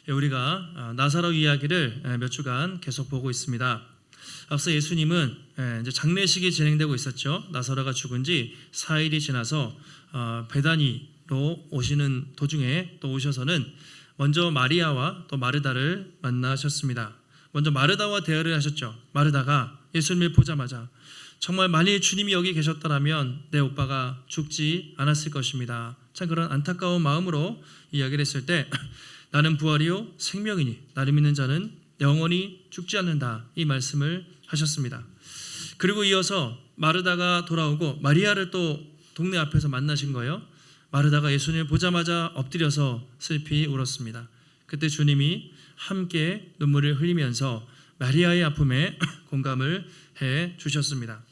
우리가 나사로 이야기를 몇 주간 계속 보고 있습니다. 앞서 예수님은 이제 장례식이 진행되고 있었죠. 나사로가 죽은 지 4일이 지나서 베다니로 오시는 도중에 또 오셔서는 먼저 마리아와 또 마르다를 만나셨습니다. 먼저 마르다와 대화를 하셨죠. 마르다가 예수님을 보자마자 정말 만일 주님이 여기 계셨더라면 내 오빠가 죽지 않았을 것입니다. 참 그런 안타까운 마음으로 이야기를 했을 때 나는 부활이요 생명이니 나를 믿는 자는 영원히 죽지 않는다, 이 말씀을 하셨습니다. 그리고 이어서 마르다가 돌아오고 마리아를 또 동네 앞에서 만나신 거예요. 마르다가 예수님을 보자마자 엎드려서 슬피 울었습니다. 그때 주님이 함께 눈물을 흘리면서 마리아의 아픔에 공감을 해 주셨습니다.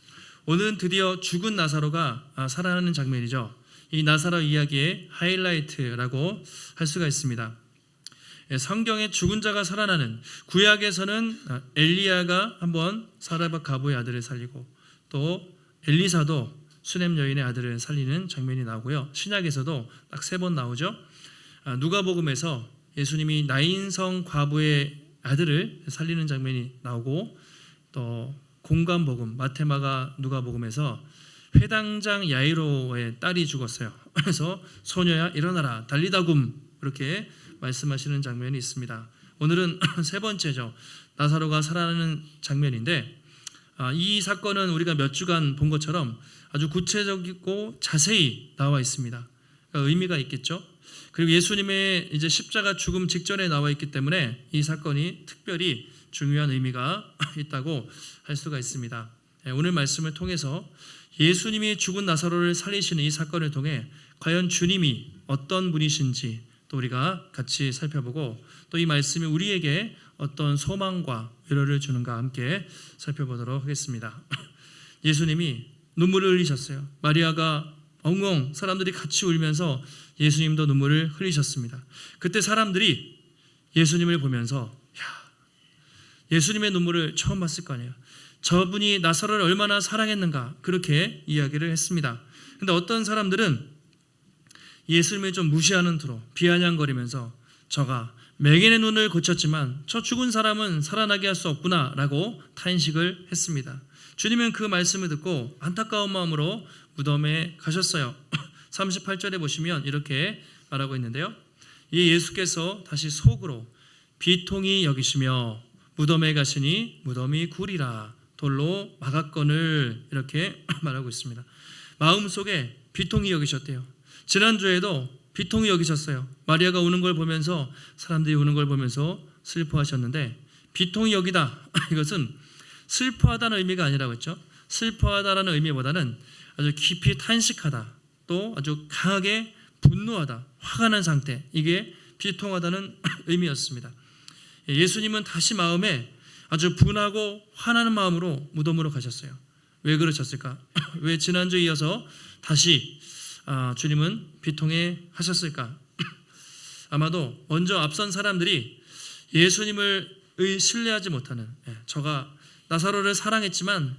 오늘은 드디어 죽은 나사로가 살아나는 장면이죠. 이 나사로 이야기의 하이라이트라고 할 수가 있습니다. 성경에 죽은 자가 살아나는, 구약에서는 엘리야가 한번 사라밧 가부의 아들을 살리고 또 엘리사도 수넴 여인의 아들을 살리는 장면이 나오고요. 신약에서도 딱 3번 나오죠. 누가복음에서 예수님이 나인성 과부의 아들을 살리는 장면이 나오고, 또 공관복음 마테마가 누가복음에서 회당장 야이로의 딸이 죽었어요. 그래서 소녀야 일어나라 달리다굼, 이렇게 말씀하시는 장면이 있습니다. 오늘은 3번째죠. 나사로가 살아나는 장면인데, 이 사건은 우리가 몇 주간 본 것처럼 아주 구체적이고 자세히 나와 있습니다. 그러니까 의미가 있겠죠. 그리고 예수님의 이제 십자가 죽음 직전에 나와 있기 때문에 이 사건이 특별히 중요한 의미가 있다고 할 수가 있습니다. 오늘 말씀을 통해서 예수님이 죽은 나사로를 살리시는 이 사건을 통해 과연 주님이 어떤 분이신지 또 우리가 같이 살펴보고, 또 이 말씀이 우리에게 어떤 소망과 위로를 주는가 함께 살펴보도록 하겠습니다. 예수님이 눈물을 흘리셨어요. 마리아가 엉엉 사람들이 같이 울면서 예수님도 눈물을 흘리셨습니다. 그때 사람들이 예수님을 보면서 예수님의 눈물을 처음 봤을 거 아니에요. 저분이 나사로를 얼마나 사랑했는가, 그렇게 이야기를 했습니다. 그런데 어떤 사람들은 예수님을 좀 무시하는 투로 비아냥거리면서 저가 맹인의 눈을 고쳤지만 저 죽은 사람은 살아나게 할 수 없구나 라고 탄식을 했습니다. 주님은 그 말씀을 듣고 안타까운 마음으로 무덤에 가셨어요. 38절에 보시면 이렇게 말하고 있는데요. 이 예수께서 다시 속으로 비통히 여기시며 무덤에 가시니 무덤이 구리라 돌로 막았거늘, 이렇게 말하고 있습니다. 마음속에 비통히 여기셨대요. 지난주에도 비통히 여기셨어요. 마리아가 우는 걸 보면서, 사람들이 우는 걸 보면서 슬퍼하셨는데, 비통히 여기다, 이것은 슬퍼하다는 의미가 아니라고 했죠. 슬퍼하다라는 의미보다는 아주 깊이 탄식하다, 또 아주 강하게 분노하다, 화가 난 상태, 이게 비통하다는 의미였습니다. 예수님은 다시 마음에 아주 분하고 화나는 마음으로 무덤으로 가셨어요. 왜 그러셨을까? 왜 지난주에 이어서 다시 주님은 비통해 하셨을까? 아마도 먼저 앞선 사람들이 예수님을 신뢰하지 못하는, 저가 나사로를 사랑했지만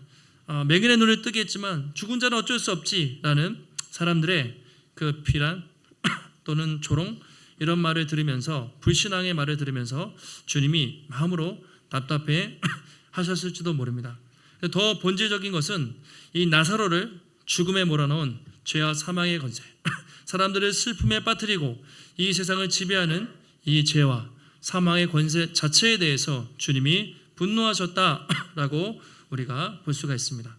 맹인의 눈을 뜨게 했지만 죽은 자는 어쩔 수 없지라는 사람들의 그 비난 또는 조롱, 이런 말을 들으면서, 불신앙의 말을 들으면서 주님이 마음으로 답답해 하셨을지도 모릅니다. 더 본질적인 것은 이 나사로를 죽음에 몰아넣은 죄와 사망의 권세, 사람들을 슬픔에 빠뜨리고 이 세상을 지배하는 이 죄와 사망의 권세 자체에 대해서 주님이 분노하셨다라고 우리가 볼 수가 있습니다.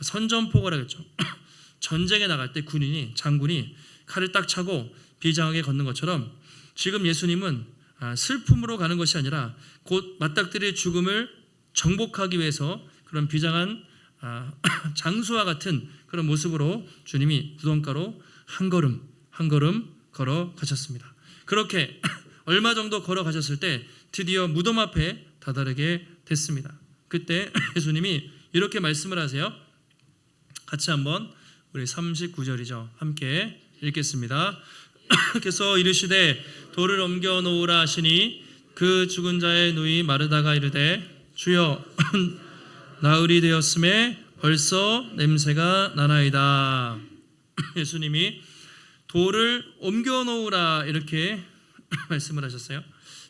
선전포고라고 했죠. 전쟁에 나갈 때 장군이 칼을 딱 차고 비장하게 걷는 것처럼 지금 예수님은 슬픔으로 가는 것이 아니라 곧 맞닥뜨릴 죽음을 정복하기 위해서 그런 비장한 장수와 같은 그런 모습으로 주님이 무덤가로 한 걸음 한 걸음 걸어가셨습니다. 그렇게 얼마 정도 걸어가셨을 때 드디어 무덤 앞에 다다르게 됐습니다. 그때 예수님이 이렇게 말씀을 하세요. 같이 한번 우리 39절이죠. 함께 읽겠습니다. 그래서 이르시되 돌을 옮겨 놓으라 하시니 그 죽은 자의 누이 마르다가 이르되 주여 나흘이 되었음에 벌써 냄새가 나나이다. 예수님이 돌을 옮겨 놓으라 이렇게 말씀을 하셨어요.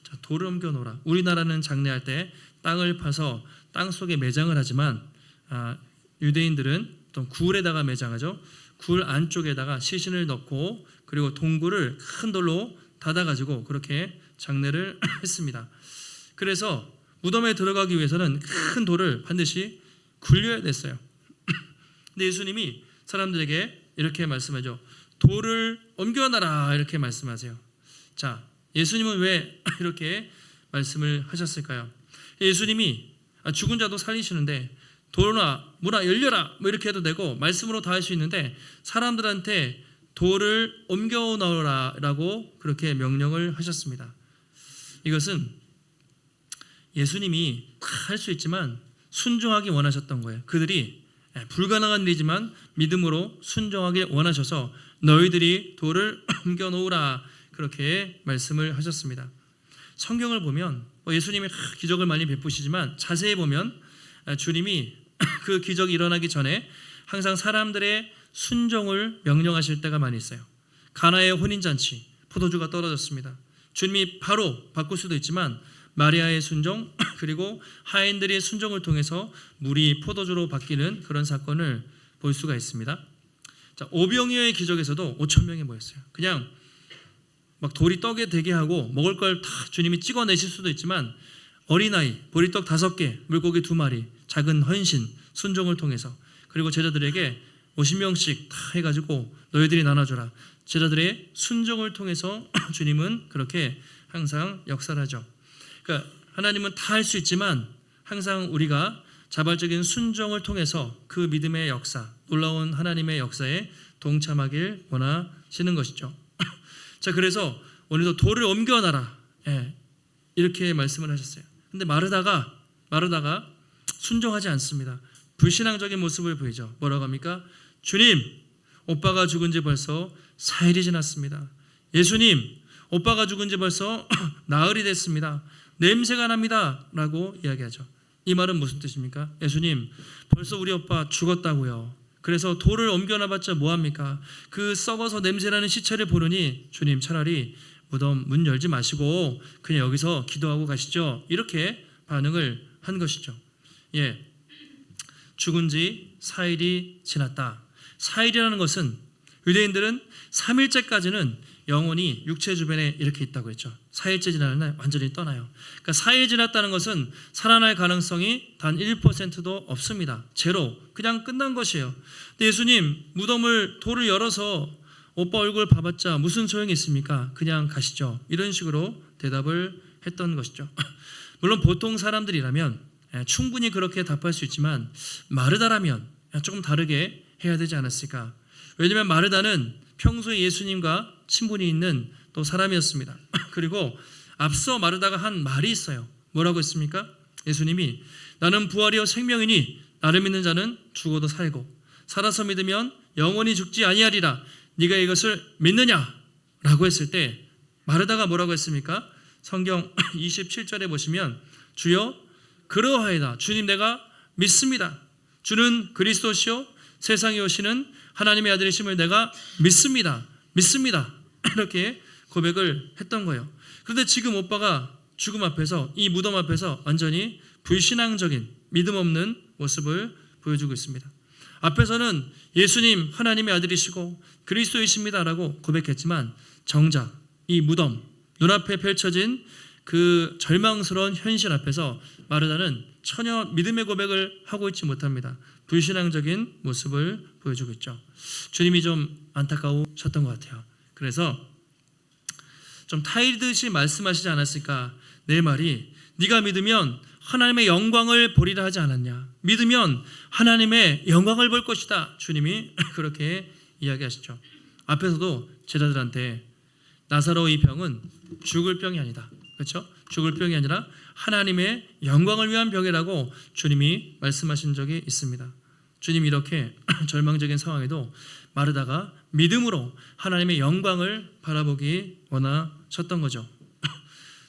자, 돌을 옮겨 놓으라. 우리나라는 장례할 때 땅을 파서 땅 속에 매장을 하지만 유대인들은 또 굴에다가 매장하죠. 굴 안쪽에다가 시신을 넣고 그리고 동굴을 큰 돌로 닫아가지고 그렇게 장례를 했습니다. 그래서 무덤에 들어가기 위해서는 큰 돌을 반드시 굴려야 됐어요. 근데 예수님이 사람들에게 이렇게 말씀하죠. 돌을 옮겨놔라 이렇게 말씀하세요. 자, 예수님은 왜 이렇게 말씀을 하셨을까요? 예수님이 죽은 자도 살리시는데 돌아 문아 열려라 뭐 이렇게 해도 되고 말씀으로 다 할 수 있는데 사람들한테 돌을 옮겨 놓으라라고 그렇게 명령을 하셨습니다. 이것은 예수님이 다 할 수 있지만 순종하기 원하셨던 거예요. 그들이 불가능한 일이지만 믿음으로 순종하길 원하셔서 너희들이 돌을 옮겨 놓으라 그렇게 말씀을 하셨습니다. 성경을 보면 예수님이 기적을 많이 베푸시지만 자세히 보면 주님이 그 기적이 일어나기 전에 항상 사람들의 순종을 명령하실 때가 많이 있어요. 가나의 혼인잔치, 포도주가 떨어졌습니다. 주님이 바로 바꿀 수도 있지만 마리아의 순종 그리고 하인들의 순종을 통해서 물이 포도주로 바뀌는 그런 사건을 볼 수가 있습니다. 자, 오병이어의 기적에서도 5천 명이 모였어요. 그냥 막 돌이 떡에 되게 하고 먹을 걸 다 주님이 찍어내실 수도 있지만 어린아이, 보리떡 5개, 물고기 2마리, 작은 헌신, 순종을 통해서 그리고 제자들에게 50명씩 다 해가지고 너희들이 나눠줘라. 제자들의 순종을 통해서 주님은 그렇게 항상 역사를 하죠. 그러니까 하나님은 다 할 수 있지만 항상 우리가 자발적인 순종을 통해서 그 믿음의 역사, 놀라운 하나님의 역사에 동참하길 원하시는 것이죠. 자, 그래서 오늘도 돌을 옮겨놔라 이렇게 말씀을 하셨어요. 근데 마르다가 순종하지 않습니다. 불신앙적인 모습을 보이죠. 뭐라고 합니까? 주님, 오빠가 죽은 지 벌써 4일이 지났습니다. 예수님, 오빠가 죽은 지 벌써 나흘이 됐습니다. 냄새가 납니다 라고 이야기하죠. 이 말은 무슨 뜻입니까? 예수님, 벌써 우리 오빠 죽었다고요. 그래서 돌을 옮겨놔봤자 뭐합니까? 그 썩어서 냄새나는 시체를 보느니 주님 차라리 무덤 문 열지 마시고 그냥 여기서 기도하고 가시죠. 이렇게 반응을 한 것이죠. 죽은 지 4일이 지났다. 4일이라는 것은 유대인들은 3일째까지는 영혼이 육체 주변에 이렇게 있다고 했죠. 4일째 지나는 날 완전히 떠나요. 그러니까 4일 지났다는 것은 살아날 가능성이 단 1%도 없습니다. 제로. 그냥 끝난 것이에요. 근데 예수님 무덤을 돌을 열어서 오빠 얼굴 봐봤자 무슨 소용이 있습니까? 그냥 가시죠. 이런 식으로 대답을 했던 것이죠. 물론 보통 사람들이라면 충분히 그렇게 답할 수 있지만 마르다라면 조금 다르게 해야 되지 않았을까? 왜냐하면 마르다는 평소에 예수님과 친분이 있는 또 사람이었습니다. 그리고 앞서 마르다가 한 말이 있어요. 뭐라고 했습니까? 예수님이 나는 부활이요 생명이니 나를 믿는 자는 죽어도 살고 살아서 믿으면 영원히 죽지 아니하리라. 네가 이것을 믿느냐? 라고 했을 때 마르다가 뭐라고 했습니까? 성경 27절에 보시면 주여 그러하이다. 주님 내가 믿습니다. 주는 그리스도시요 세상에 오시는 하나님의 아들이심을 내가 믿습니다. 이렇게 고백을 했던 거예요. 그런데 지금 오빠가 죽음 앞에서 이 무덤 앞에서 완전히 불신앙적인 믿음 없는 모습을 보여주고 있습니다. 앞에서는 예수님 하나님의 아들이시고 그리스도이십니다라고 고백했지만 정작 이 무덤 눈앞에 펼쳐진 그 절망스러운 현실 앞에서 마르다는 전혀 믿음의 고백을 하고 있지 못합니다. 불신앙적인 모습을 보여주고 있죠. 주님이 좀 안타까우셨던 것 같아요. 그래서 좀 타이르듯이 말씀하시지 않았을까? 내 말이 네가 믿으면 하나님의 영광을 보리라 하지 않았냐? 믿으면 하나님의 영광을 볼 것이다. 주님이 그렇게 이야기하시죠. 앞에서도 제자들한테 나사로 이 병은 죽을 병이 아니다. 그렇죠? 죽을 병이 아니라 하나님의 영광을 위한 병이라고 주님이 말씀하신 적이 있습니다. 주님이 이렇게 절망적인 상황에도 마르다가 믿음으로 하나님의 영광을 바라보기 원하셨던 거죠.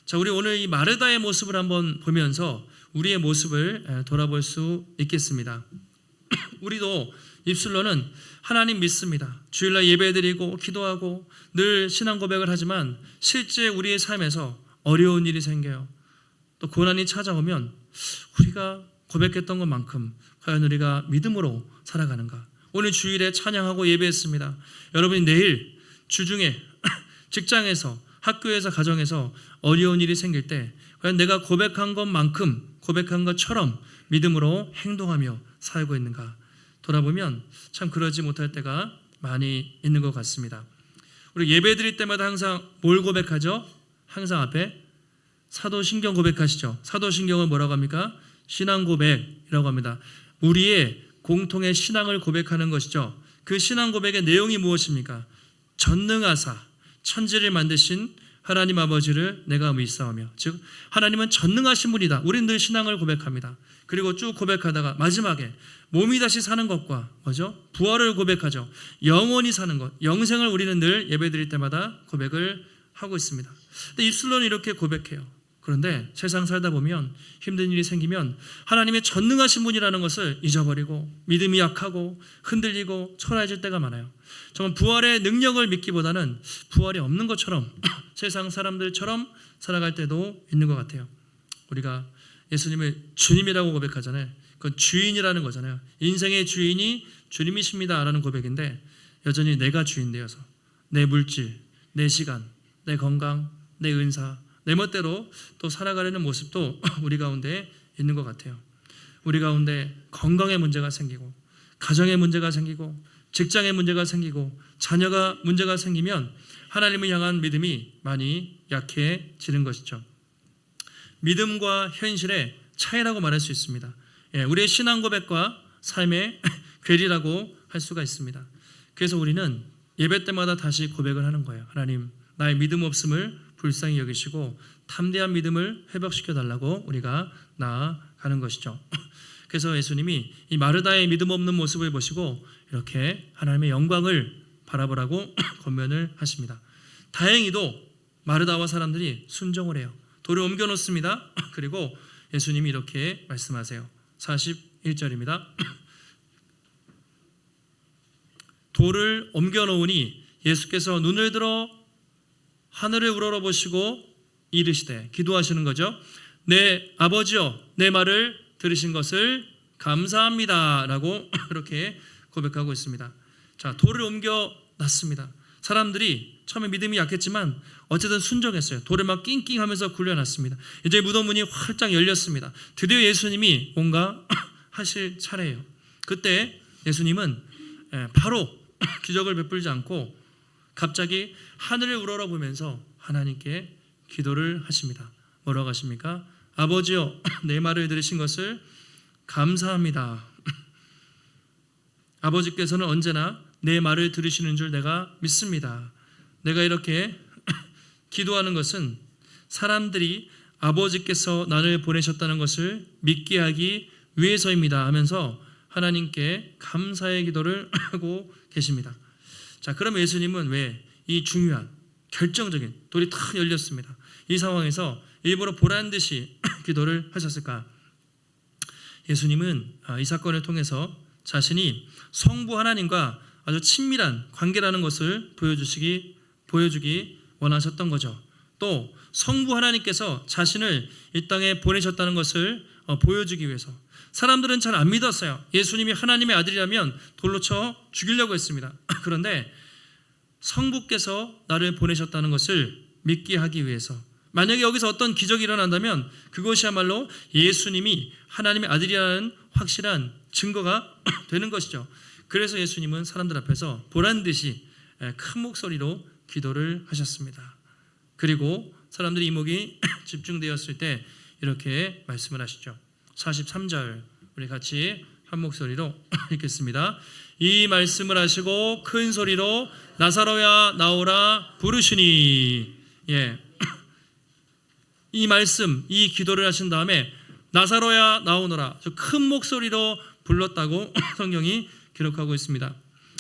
자, 우리 오늘 이 마르다의 모습을 한번 보면서 우리의 모습을 돌아볼 수 있겠습니다. 우리도 입술로는 하나님 믿습니다. 주일날 예배드리고 기도하고 늘 신앙 고백을 하지만 실제 우리의 삶에서 어려운 일이 생겨요. 또 고난이 찾아오면 우리가 고백했던 것만큼 과연 우리가 믿음으로 살아가는가? 오늘 주일에 찬양하고 예배했습니다. 여러분이 내일 주중에 직장에서, 학교에서, 가정에서 어려운 일이 생길 때 과연 내가 고백한 것만큼, 고백한 것처럼 믿음으로 행동하며 살고 있는가? 돌아보면 참 그러지 못할 때가 많이 있는 것 같습니다. 우리 예배 드릴 때마다 항상 뭘 고백하죠? 항상 앞에 사도신경 고백하시죠. 사도신경을 뭐라고 합니까? 신앙 고백이라고 합니다. 우리의 공통의 신앙을 고백하는 것이죠. 그 신앙 고백의 내용이 무엇입니까? 전능하사 천지를 만드신 하나님 아버지를 내가 믿사오며, 즉 하나님은 전능하신 분이다. 우리는 늘 신앙을 고백합니다. 그리고 쭉 고백하다가 마지막에 몸이 다시 사는 것과 뭐죠? 부활을 고백하죠. 영원히 사는 것, 영생을 우리는 늘 예배드릴 때마다 고백을 하고 있습니다. 근데 입술로는 이렇게 고백해요. 그런데 세상 살다 보면 힘든 일이 생기면 하나님의 전능하신 분이라는 것을 잊어버리고 믿음이 약하고 흔들리고 초라해질 때가 많아요. 정말 부활의 능력을 믿기보다는 부활이 없는 것처럼 세상 사람들처럼 살아갈 때도 있는 것 같아요. 우리가 예수님을 주님이라고 고백하잖아요. 그건 주인이라는 거잖아요. 인생의 주인이 주님이십니다 라는 고백인데, 여전히 내가 주인 되어서 내 물질, 내 시간, 내 건강, 내 은사, 내 멋대로 또 살아가려는 모습도 우리 가운데 있는 것 같아요. 우리 가운데 건강에 문제가 생기고, 가정에 문제가 생기고, 직장에 문제가 생기고, 자녀가 문제가 생기면 하나님을 향한 믿음이 많이 약해지는 것이죠. 믿음과 현실의 차이라고 말할 수 있습니다. 우리의 신앙 고백과 삶의 괴리라고 할 수가 있습니다. 그래서 우리는 예배 때마다 다시 고백을 하는 거예요. 하나님, 나의 믿음 없음을 불쌍히 여기시고 탐대한 믿음을 회복시켜 달라고 우리가 나아가는 것이죠. 그래서 예수님이 이 마르다의 믿음 없는 모습을 보시고 이렇게 하나님의 영광을 바라보라고 권면을 하십니다. 다행히도 마르다와 사람들이 순종을 해요. 돌을 옮겨 놓습니다. 그리고 예수님이 이렇게 말씀하세요. 41절입니다. 돌을 옮겨 놓으니 예수께서 눈을 들어 하늘을 우러러보시고 이르시되, 기도하시는 거죠. 내 아버지여, 내 말을 들으신 것을 감사합니다 라고 이렇게 고백하고 있습니다. 자, 돌을 옮겨 놨습니다. 사람들이 처음에 믿음이 약했지만 어쨌든 순종했어요. 돌을 막 낑낑하면서 굴려놨습니다. 이제 무덤 문이 활짝 열렸습니다. 드디어 예수님이 뭔가 하실 차례예요. 그때 예수님은 바로 기적을 베풀지 않고 갑자기 하늘을 우러러보면서 하나님께 기도를 하십니다. 뭐라고 하십니까? 아버지여, 내 말을 들으신 것을 감사합니다. 아버지께서는 언제나 내 말을 들으시는 줄 내가 믿습니다. 내가 이렇게 기도하는 것은 사람들이 아버지께서 나를 보내셨다는 것을 믿게 하기 위해서입니다 하면서 하나님께 감사의 기도를 하고 계십니다. 자, 그럼 예수님은 왜 이 중요한 결정적인 돌이 탁 열렸습니다. 이 상황에서 일부러 보란 듯이 기도를 하셨을까? 예수님은 이 사건을 통해서 자신이 성부 하나님과 아주 친밀한 관계라는 것을 보여주기 원하셨던 거죠. 또 성부 하나님께서 자신을 이 땅에 보내셨다는 것을 보여주기 위해서. 사람들은 잘 안 믿었어요. 예수님이 하나님의 아들이라면 돌로 쳐 죽이려고 했습니다. 그런데 성부께서 나를 보내셨다는 것을 믿게 하기 위해서, 만약에 여기서 어떤 기적이 일어난다면 그것이야말로 예수님이 하나님의 아들이라는 확실한 증거가 되는 것이죠. 그래서 예수님은 사람들 앞에서 보란듯이 큰 목소리로 기도를 하셨습니다. 그리고 사람들의 이목이 집중되었을 때 이렇게 말씀을 하시죠. 43절 우리 같이 한 목소리로 읽겠습니다. 이 말씀을 하시고 큰 소리로 나사로야 나오라 부르시니. 이 말씀, 이 기도를 하신 다음에 나사로야 나오너라 큰 목소리로 불렀다고 성경이 기록하고 있습니다.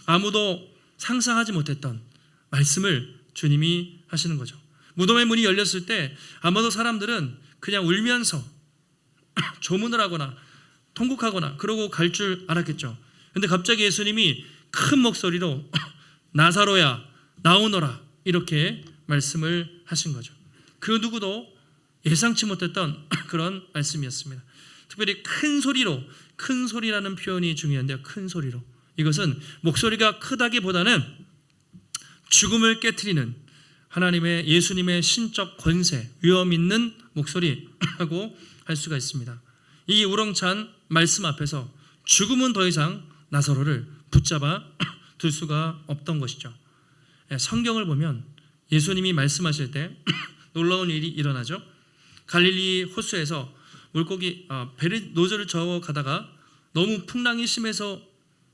아무도 상상하지 못했던 말씀을 주님이 하시는 거죠. 무덤의 문이 열렸을 때 아마도 사람들은 그냥 울면서 조문을 하거나 통곡하거나 그러고 갈 줄 알았겠죠. 근데 갑자기 예수님이 큰 목소리로 나사로야 나오너라 이렇게 말씀을 하신 거죠. 그 누구도 예상치 못했던 그런 말씀이었습니다. 특별히 큰 소리라는 표현이 중요한데요. 큰 소리로. 이것은 목소리가 크다기보다는 죽음을 깨트리는 하나님의 예수님의 신적 권세, 위험 있는 목소리라고 할 수가 있습니다. 이 우렁찬 말씀 앞에서 죽음은 더 이상 나사로를 붙잡아 둘 수가 없던 것이죠. 성경을 보면 예수님이 말씀하실 때 놀라운 일이 일어나죠. 갈릴리 호수에서 물고기 배를 노저를 저어 가다가 너무 풍랑이 심해서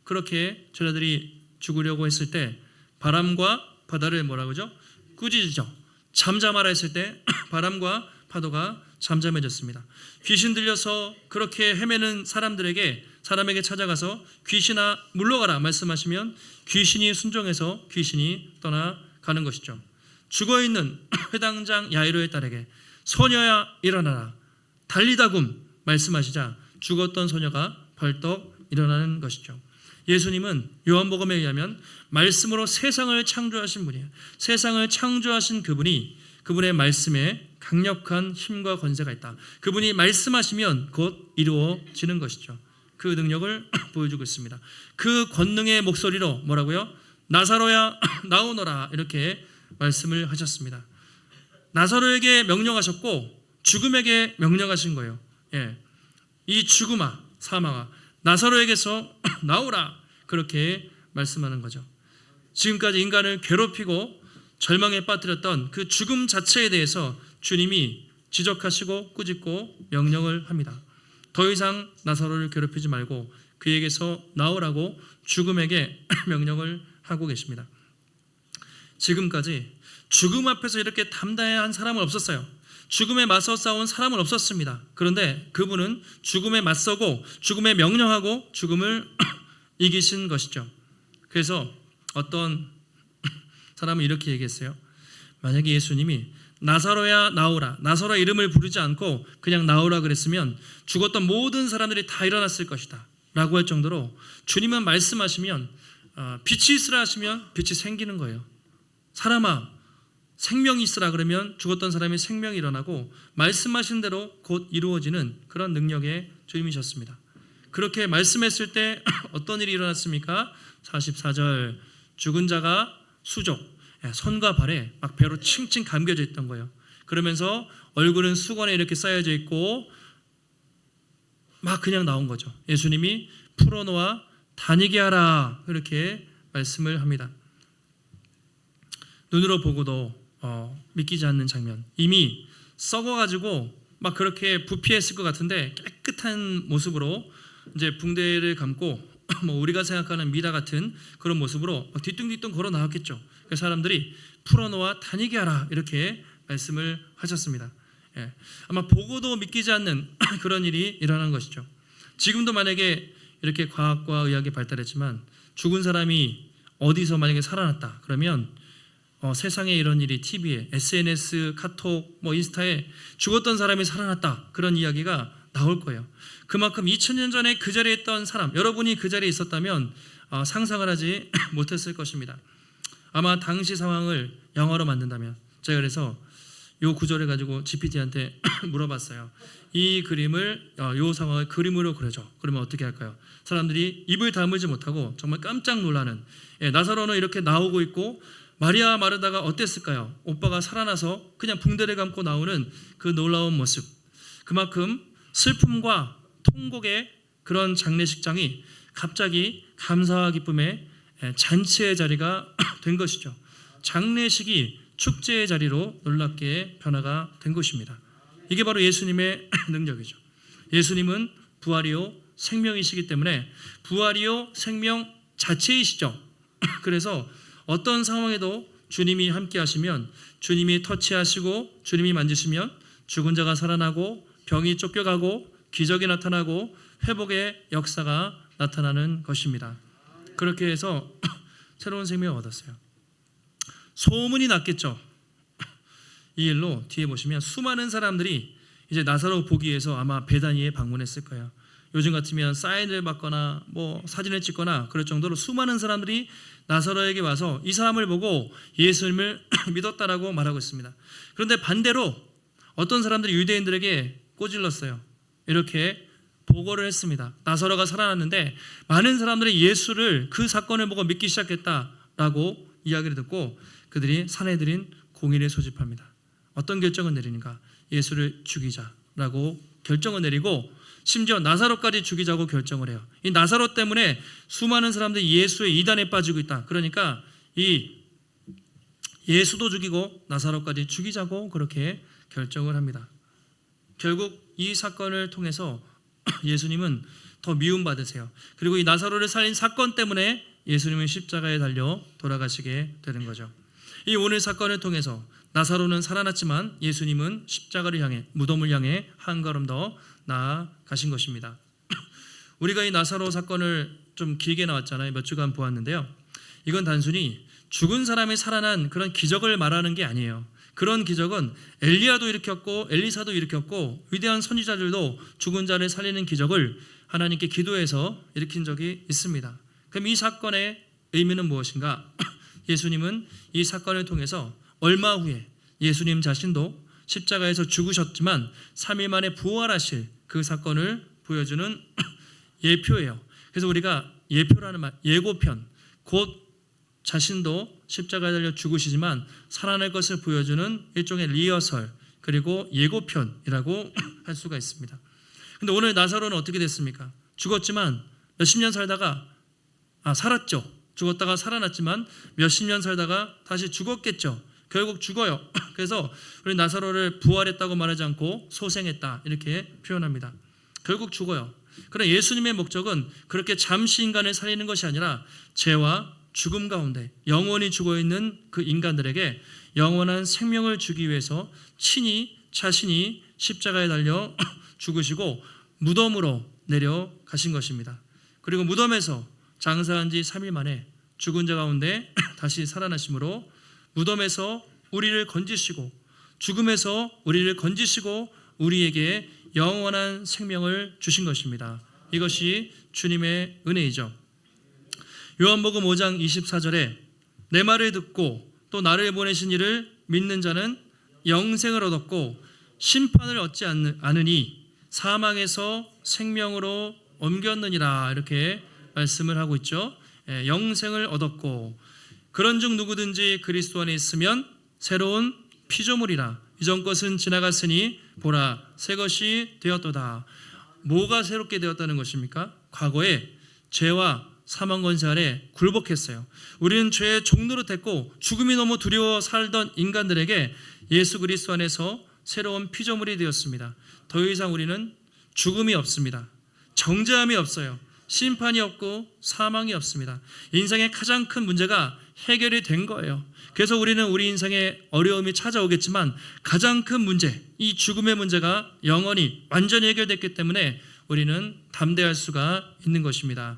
그렇게 제자들이 죽으려고 했을 때 바람과 바다를 뭐라고 하죠? 꾸짖으죠. 잠잠하라 했을 때 바람과 파도가 잠잠해졌습니다. 귀신 들려서 그렇게 헤매는 사람에게 찾아가서 귀신아 물러가라 말씀하시면 귀신이 순종해서 귀신이 떠나가는 것이죠. 죽어있는 회당장 야이로의 딸에게 소녀야 일어나라 달리다굼 말씀하시자 죽었던 소녀가 벌떡 일어나는 것이죠. 예수님은 요한복음에 의하면 말씀으로 세상을 창조하신 분이에요. 세상을 창조하신 그분의 말씀에 강력한 힘과 권세가 있다. 그분이 말씀하시면 곧 이루어지는 것이죠. 그 능력을 보여주고 있습니다. 그 권능의 목소리로 뭐라고요? 나사로야 나오너라 이렇게 말씀을 하셨습니다. 나사로에게 명령하셨고 죽음에게 명령하신 거예요. 이 죽음아 사망아 나사로에게서 나오라 그렇게 말씀하는 거죠. 지금까지 인간을 괴롭히고 절망에 빠뜨렸던 그 죽음 자체에 대해서 주님이 지적하시고 꾸짖고 명령을 합니다. 더 이상 나사로를 괴롭히지 말고 그에게서 나오라고 죽음에게 명령을 하고 계십니다. 지금까지 죽음 앞에서 이렇게 담대해야 한 사람은 없었어요. 죽음에 맞서 싸운 사람은 없었습니다. 그런데 그분은 죽음에 맞서고 죽음에 명령하고 죽음을 이기신 것이죠. 그래서 어떤 사람은 이렇게 얘기했어요. 만약에 예수님이 나사로야 나오라 나사로의 이름을 부르지 않고 그냥 나오라 그랬으면 죽었던 모든 사람들이 다 일어났을 것이다 라고 할 정도로 주님은 말씀하시면 빛이 있으라 하시면 빛이 생기는 거예요. 사람아 생명이 있으라 그러면 죽었던 사람이 생명이 일어나고 말씀하신 대로 곧 이루어지는 그런 능력의 주님이셨습니다. 그렇게 말씀했을 때 어떤 일이 일어났습니까? 44절 죽은 자가 수족 손과 발에 막 배로 칭칭 감겨져 있던 거예요. 그러면서 얼굴은 수건에 이렇게 쌓여져 있고 막 그냥 나온 거죠. 예수님이 풀어놓아 다니게 하라 이렇게 말씀을 합니다. 눈으로 보고도 믿기지 않는 장면. 이미 썩어가지고 막 그렇게 부패했을 것 같은데 깨끗한 모습으로 이제 붕대를 감고 뭐 우리가 생각하는 미라 같은 그런 모습으로 막 뒤뚱뒤뚱 걸어 나왔겠죠. 그래서 사람들이 풀어놓아 다니게 하라 이렇게 말씀을 하셨습니다. 아마 보고도 믿기지 않는 그런 일이 일어난 것이죠. 지금도 만약에 이렇게 과학과 의학이 발달했지만 죽은 사람이 어디서 만약에 살아났다 그러면 세상에 이런 일이 TV에 SNS, 카톡, 인스타에 죽었던 사람이 살아났다 그런 이야기가 나올 거예요. 그만큼 2000년 전에 그 자리에 있던 사람 여러분이 그 자리에 있었다면 상상을 하지 못했을 것입니다. 아마 당시 상황을 영화로 만든다면 제가 그래서 요 구절을 가지고 GPT한테 물어봤어요. 이 그림을 요 상황을 그림으로 그려줘. 그러면 어떻게 할까요? 사람들이 입을 다물지 못하고 정말 깜짝 놀라는 나사로는 이렇게 나오고 있고 마리아 마르다가 어땠을까요? 오빠가 살아나서 그냥 붕대를 감고 나오는 그 놀라운 모습. 그만큼 슬픔과 통곡의 그런 장례식장이 갑자기 감사와 기쁨의 잔치의 자리가 된 것이죠. 장례식이 축제의 자리로 놀랍게 변화가 된 것입니다. 이게 바로 예수님의 능력이죠. 예수님은 부활이요 생명이시기 때문에 부활이요 생명 자체이시죠. 그래서 어떤 상황에도 주님이 함께 하시면 주님이 터치하시고 주님이 만지시면 죽은 자가 살아나고 병이 쫓겨가고 기적이 나타나고 회복의 역사가 나타나는 것입니다. 그렇게 해서 새로운 생명을 얻었어요. 소문이 났겠죠. 이 일로 뒤에 보시면 수많은 사람들이 이제 나사로 보기 위해서 아마 베다니에 방문했을 거예요. 요즘 같으면 사인을 받거나 사진을 찍거나 그럴 정도로 수많은 사람들이 나사로에게 와서 이 사람을 보고 예수님을 믿었다라고 말하고 있습니다. 그런데 반대로 어떤 사람들이 유대인들에게 꼬질렀어요. 이렇게 보고를 했습니다. 나사로가 살아났는데 많은 사람들이 예수를 그 사건을 보고 믿기 시작했다라고 이야기를 듣고 그들이 산헤드린 공의를 소집합니다. 어떤 결정을 내리는가? 예수를 죽이자라고 결정을 내리고 심지어 나사로까지 죽이자고 결정을 해요. 이 나사로 때문에 수많은 사람들이 예수의 이단에 빠지고 있다. 그러니까 이 예수도 죽이고 나사로까지 죽이자고 그렇게 결정을 합니다. 결국 이 사건을 통해서 예수님은 더 미움받으세요. 그리고 이 나사로를 살린 사건 때문에 예수님은 십자가에 달려 돌아가시게 되는 거죠. 이 오늘 사건을 통해서 나사로는 살아났지만 예수님은 십자가를 향해, 무덤을 향해 한 걸음 더 나아가신 것입니다. 우리가 이 나사로 사건을 좀 길게 나왔잖아요. 몇 주간 보았는데요. 이건 단순히 죽은 사람이 살아난 그런 기적을 말하는 게 아니에요. 그런 기적은 엘리야도 일으켰고 엘리사도 일으켰고 위대한 선지자들도 죽은 자를 살리는 기적을 하나님께 기도해서 일으킨 적이 있습니다. 그럼 이 사건의 의미는 무엇인가? 예수님은 이 사건을 통해서 얼마 후에 예수님 자신도 십자가에서 죽으셨지만 3일 만에 부활하실 그 사건을 보여주는 예표예요. 그래서 우리가 예표라는 말, 예고편, 곧 자신도 십자가에 달려 죽으시지만 살아날 것을 보여주는 일종의 리허설, 그리고 예고편이라고 할 수가 있습니다. 근데 오늘 나사로는 어떻게 됐습니까? 죽었지만 몇십 년 살다가 살았죠. 죽었다가 살아났지만 몇십 년 살다가 다시 죽었겠죠. 결국 죽어요. 그래서 우리 나사로를 부활했다고 말하지 않고 소생했다 이렇게 표현합니다. 결국 죽어요. 그러나 예수님의 목적은 그렇게 잠시 인간을 살리는 것이 아니라 죄와 죽음 가운데 영원히 죽어있는 그 인간들에게 영원한 생명을 주기 위해서 친히 자신이 십자가에 달려 죽으시고 무덤으로 내려가신 것입니다. 그리고 무덤에서 장사한 지 3일 만에 죽은 자 가운데 다시 살아나심으로 무덤에서 우리를 건지시고 죽음에서 우리를 건지시고 우리에게 영원한 생명을 주신 것입니다. 이것이 주님의 은혜이죠. 요한복음 5장 24절에 내 말을 듣고 또 나를 보내신 이를 믿는 자는 영생을 얻었고 심판을 얻지 않으니 사망에서 생명으로 옮겼느니라 이렇게 말씀을 하고 있죠. 영생을 얻었고 그런즉 누구든지 그리스도 안에 있으면 새로운 피조물이라 이전 것은 지나갔으니 보라 새 것이 되었도다. 뭐가 새롭게 되었다는 것입니까? 과거에 죄와 사망 권세 아래 굴복했어요. 우리는 죄의 종노릇했고 죽음이 너무 두려워 살던 인간들에게 예수 그리스도 안에서 새로운 피조물이 되었습니다. 더 이상 우리는 죽음이 없습니다. 정죄함이 없어요. 심판이 없고 사망이 없습니다. 인생의 가장 큰 문제가 해결이 된 거예요. 그래서 우리는 우리 인생에 어려움이 찾아오겠지만 가장 큰 문제, 이 죽음의 문제가 영원히 완전히 해결됐기 때문에 우리는 담대할 수가 있는 것입니다.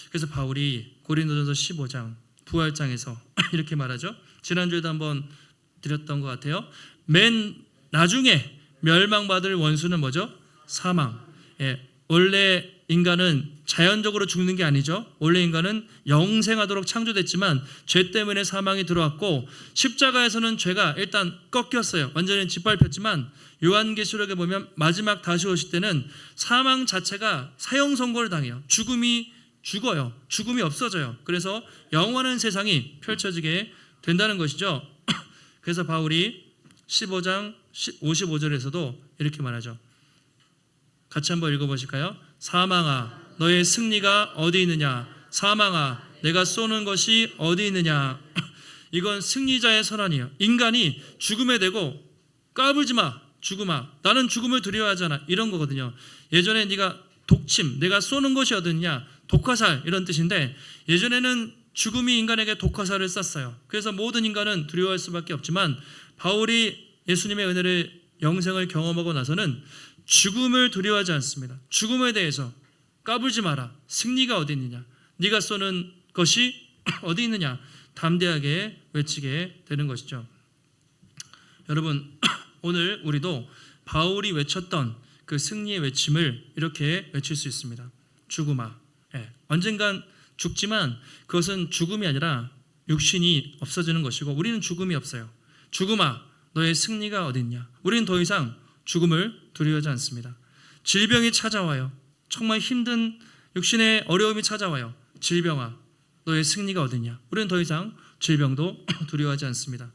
그래서 바울이 고린도전서 15장 부활장에서 이렇게 말하죠. 지난주에도 한번 드렸던 것 같아요. 맨 나중에 멸망받을 원수는 뭐죠? 사망. 원래 인간은 자연적으로 죽는 게 아니죠. 원래 인간은 영생하도록 창조됐지만 죄 때문에 사망이 들어왔고 십자가에서는 죄가 일단 꺾였어요. 완전히 짓밟혔지만 요한계시록에 보면 마지막 다시 오실 때는 사망 자체가 사형 선고를 당해요. 죽음이 죽어요. 죽음이 없어져요. 그래서 영원한 세상이 펼쳐지게 된다는 것이죠. 그래서 바울이 15장 55절에서도 이렇게 말하죠. 같이 한번 읽어보실까요? 사망아 너의 승리가 어디 있느냐? 사망아 내가 쏘는 것이 어디 있느냐? 이건 승리자의 선언이에요. 인간이 죽음에 대고 까불지 마, 죽음아, 나는 죽음을 두려워하잖아, 이런 거거든요. 예전에 네가 독침, 내가 쏘는 것이 어디 있느냐? 독화살, 이런 뜻인데 예전에는 죽음이 인간에게 독화살을 쐈어요. 그래서 모든 인간은 두려워할 수밖에 없지만 바울이 예수님의 은혜를 영생을 경험하고 나서는 죽음을 두려워하지 않습니다. 죽음에 대해서 까불지 마라. 승리가 어디 있느냐? 네가 쏘는 것이 어디 있느냐? 담대하게 외치게 되는 것이죠. 여러분, 오늘 우리도 바울이 외쳤던 그 승리의 외침을 이렇게 외칠 수 있습니다. 죽음아. 언젠간 죽지만 그것은 죽음이 아니라 육신이 없어지는 것이고 우리는 죽음이 없어요. 죽음아, 너의 승리가 어딨냐. 우리는 더 이상 죽음을 두려워하지 않습니다. 질병이 찾아와요. 정말 힘든 육신의 어려움이 찾아와요. 질병아, 너의 승리가 어딨냐. 우리는 더 이상 질병도 두려워하지 않습니다.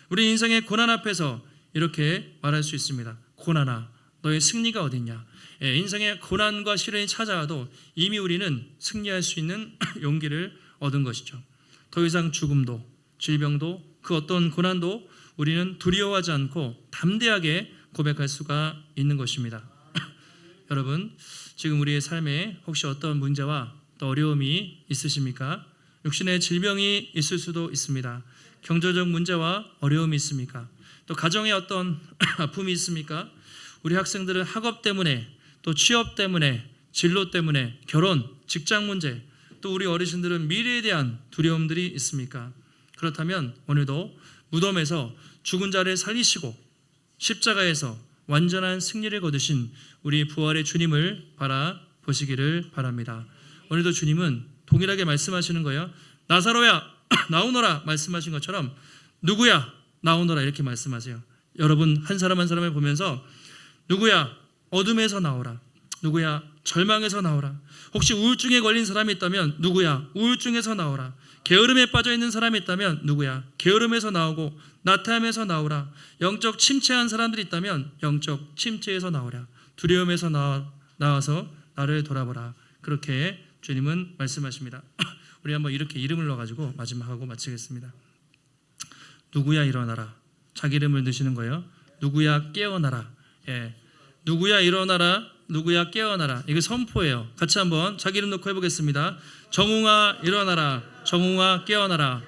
우리 인생의 고난 앞에서 이렇게 말할 수 있습니다. 고난아, 너의 승리가 어딨냐. 인생의 고난과 시련이 찾아와도 이미 우리는 승리할 수 있는 용기를 얻은 것이죠. 더 이상 죽음도 질병도 그 어떤 고난도 우리는 두려워하지 않고 담대하게 고백할 수가 있는 것입니다. 여러분, 지금 우리의 삶에 혹시 어떤 문제와 또 어려움이 있으십니까? 육신의 질병이 있을 수도 있습니다. 경제적 문제와 어려움이 있습니까? 또 가정에 어떤 아픔이 있습니까? 우리 학생들은 학업 때문에 또 취업 때문에 진로 때문에 결혼, 직장 문제, 또 우리 어르신들은 미래에 대한 두려움들이 있습니까? 그렇다면 오늘도 무덤에서 죽은 자를 살리시고 십자가에서 완전한 승리를 거두신 우리 부활의 주님을 바라보시기를 바랍니다. 오늘도 주님은 동일하게 말씀하시는 거예요. 나사로야 나오너라 말씀하신 것처럼 누구야 나오너라 이렇게 말씀하세요. 여러분 한 사람 한 사람을 보면서 누구야 어둠에서 나오라. 누구야 절망에서 나오라. 혹시 우울증에 걸린 사람이 있다면 누구야 우울증에서 나오라. 게으름에 빠져 있는 사람이 있다면 누구야 게으름에서 나오고 나태함에서 나오라. 영적 침체한 사람들이 있다면 영적 침체에서 나오라. 두려움에서 나와서 나를 돌아보라. 그렇게 주님은 말씀하십니다. 우리 한번 이렇게 이름을 넣어가지고 마지막하고 마치겠습니다. 누구야 일어나라. 자기 이름을 넣으시는 거예요. 누구야 깨어나라. 누구야 일어나라. 누구야 깨어나라. 이거 선포예요. 같이 한번 자기 이름 넣고 해보겠습니다. 정웅아 일어나라. 정웅아 깨어나라.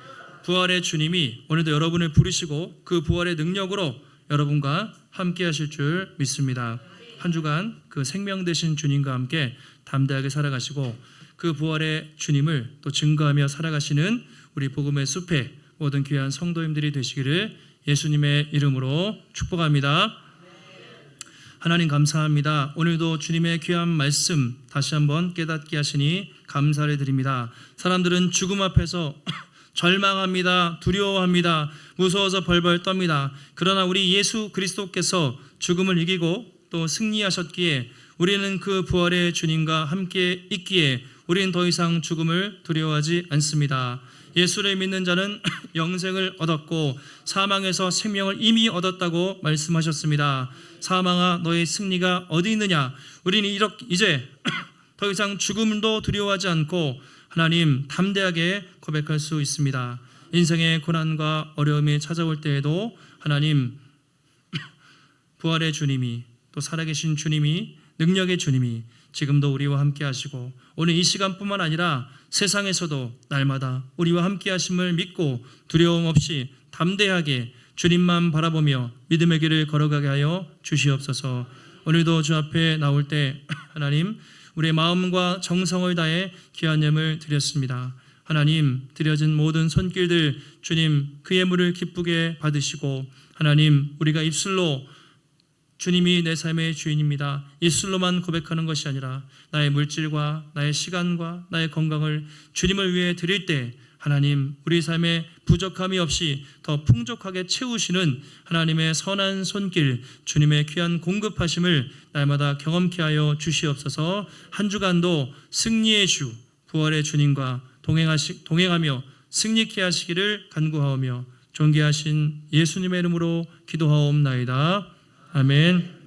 부활의 주님이 오늘도 여러분을 부르시고 그 부활의 능력으로 여러분과 함께 하실 줄 믿습니다. 한 주간 그 생명 되신 주님과 함께 담대하게 살아가시고 그 부활의 주님을 또 증거하며 살아가시는 우리 복음의 숲의 모든 귀한 성도님들이 되시기를 예수님의 이름으로 축복합니다. 하나님 감사합니다. 오늘도 주님의 귀한 말씀 다시 한번 깨닫게 하시니 감사를 드립니다. 사람들은 죽음 앞에서 절망합니다. 두려워합니다. 무서워서 벌벌 떱니다. 그러나 우리 예수 그리스도께서 죽음을 이기고 또 승리하셨기에 우리는 그 부활의 주님과 함께 있기에 우리는 더 이상 죽음을 두려워하지 않습니다. 예수를 믿는 자는 영생을 얻었고 사망에서 생명을 이미 얻었다고 말씀하셨습니다. 사망아 너의 승리가 어디 있느냐. 우리는 이제 더 이상 죽음도 두려워하지 않고 하나님 담대하게 고백할 수 있습니다. 인생의 고난과 어려움이 찾아올 때에도 하나님 부활의 주님이 또 살아계신 주님이 능력의 주님이 지금도 우리와 함께 하시고 오늘 이 시간뿐만 아니라 세상에서도 날마다 우리와 함께 하심을 믿고 두려움 없이 담대하게 주님만 바라보며 믿음의 길을 걸어가게 하여 주시옵소서. 오늘도 주 앞에 나올 때 하나님 우리의 마음과 정성을 다해 귀한 예물 드렸습니다. 하나님 드려진 모든 손길들 주님 그 예물을 기쁘게 받으시고 하나님 우리가 입술로 주님이 내 삶의 주인입니다. 입술로만 고백하는 것이 아니라 나의 물질과 나의 시간과 나의 건강을 주님을 위해 드릴 때 하나님 우리 삶에 부족함이 없이 더 풍족하게 채우시는 하나님의 선한 손길 주님의 귀한 공급하심을 날마다 경험케 하여 주시옵소서. 한 주간도 승리의 주 부활의 주님과 동행하며 승리케 하시기를 간구하오며 존귀하신 예수님의 이름으로 기도하옵나이다. 아멘.